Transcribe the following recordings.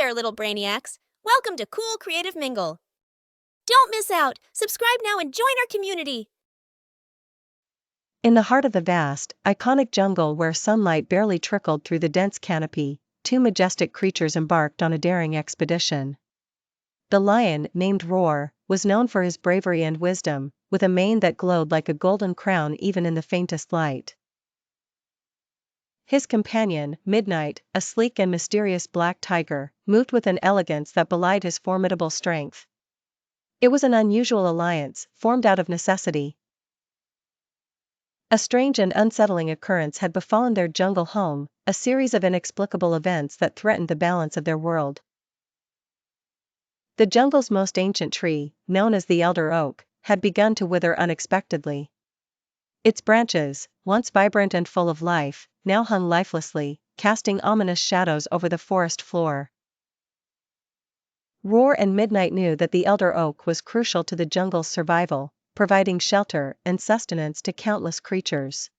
there, little brainiacs. Welcome to Kool Kreative Mingle. Don't miss out. Subscribe now and join our community. In the heart of the vast, iconic jungle where sunlight barely trickled through the dense canopy, two majestic creatures embarked on a daring expedition. The lion, named Roar, was known for his bravery and wisdom, with a mane that glowed like a golden crown even in the faintest light. His companion, Midnight, a sleek and mysterious black tiger, moved with an elegance that belied his formidable strength. It was an unusual alliance, formed out of necessity. A strange and unsettling occurrence had befallen their jungle home, a series of inexplicable events that threatened the balance of their world. The jungle's most ancient tree, known as the elder oak, had begun to wither unexpectedly. Its branches, once vibrant and full of life, now hung lifelessly, casting ominous shadows over the forest floor. Roar and Midnight knew that the elder oak was crucial to the jungle's survival, providing shelter and sustenance to countless creatures.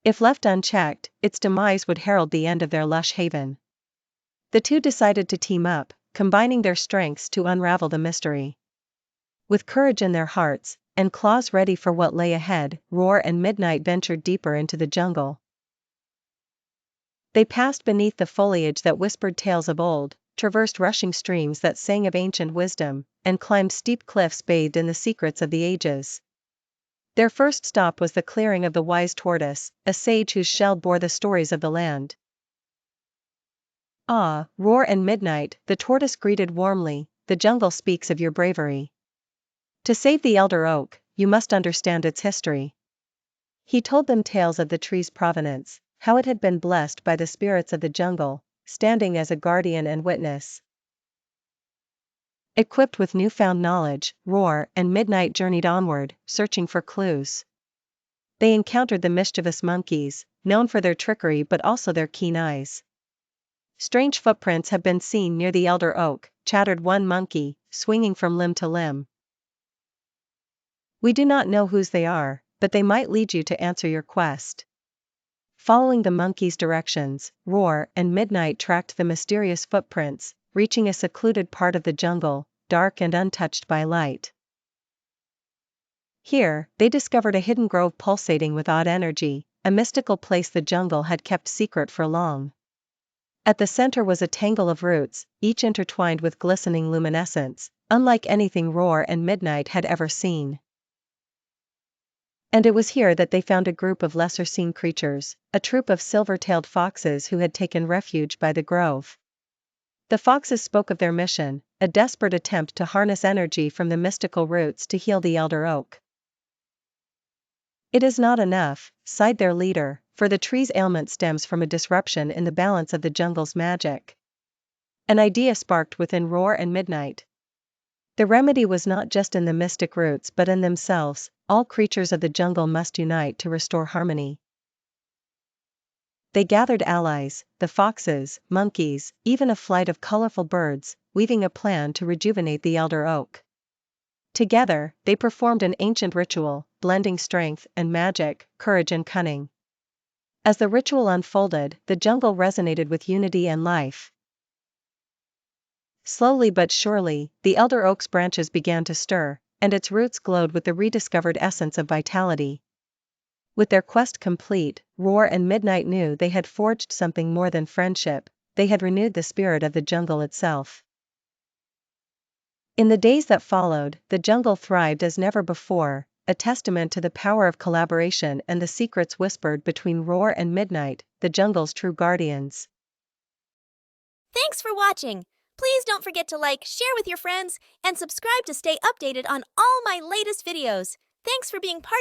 If left unchecked, its demise would herald the end of their lush haven. The two decided to team up, combining their strengths to unravel the mystery. With courage in their hearts, and claws ready for what lay ahead, Roar and Midnight ventured deeper into the jungle. They passed beneath the foliage that whispered tales of old, traversed rushing streams that sang of ancient wisdom, and climbed steep cliffs bathed in the secrets of the ages. Their first stop was the clearing of the wise tortoise, a sage whose shell bore the stories of the land. "Ah, Roar and Midnight," the tortoise greeted warmly, "the jungle speaks of your bravery. To save the elder oak, you must understand its history." He told them tales of the tree's provenance, how it had been blessed by the spirits of the jungle, standing as a guardian and witness. Equipped with newfound knowledge, Roar and Midnight journeyed onward, searching for clues. They encountered the mischievous monkeys, known for their trickery but also their keen eyes. "Strange footprints have been seen near the elder oak," chattered one monkey, swinging from limb to limb. "We do not know whose they are, but they might lead you to answer your quest." Following the monkey's directions, Roar and Midnight tracked the mysterious footprints, reaching a secluded part of the jungle, dark and untouched by light. Here, they discovered a hidden grove pulsating with odd energy, a mystical place the jungle had kept secret for long. At the center was a tangle of roots, each intertwined with glistening luminescence, unlike anything Roar and Midnight had ever seen. And it was here that they found a group of lesser-seen creatures, a troop of silver-tailed foxes who had taken refuge by the grove. The foxes spoke of their mission, a desperate attempt to harness energy from the mystical roots to heal the elder oak. "It is not enough," sighed their leader, "for the tree's ailment stems from a disruption in the balance of the jungle's magic." An idea sparked within Roar and Midnight. The remedy was not just in the mystic roots but in themselves. All creatures of the jungle must unite to restore harmony. They gathered allies, the foxes, monkeys, even a flight of colorful birds, weaving a plan to rejuvenate the elder oak. Together, they performed an ancient ritual, blending strength and magic, courage and cunning. As the ritual unfolded, the jungle resonated with unity and life. Slowly but surely, the elder oak's branches began to stir, and its roots glowed with the rediscovered essence of vitality. With their quest complete, Roar and Midnight knew they had forged something more than friendship, they had renewed the spirit of the jungle itself. In the days that followed, the jungle thrived as never before, a testament to the power of collaboration and the secrets whispered between Roar and Midnight, the jungle's true guardians. Thanks for watching. Please don't forget to like, share with your friends, and subscribe to stay updated on all my latest videos. Thanks for being part of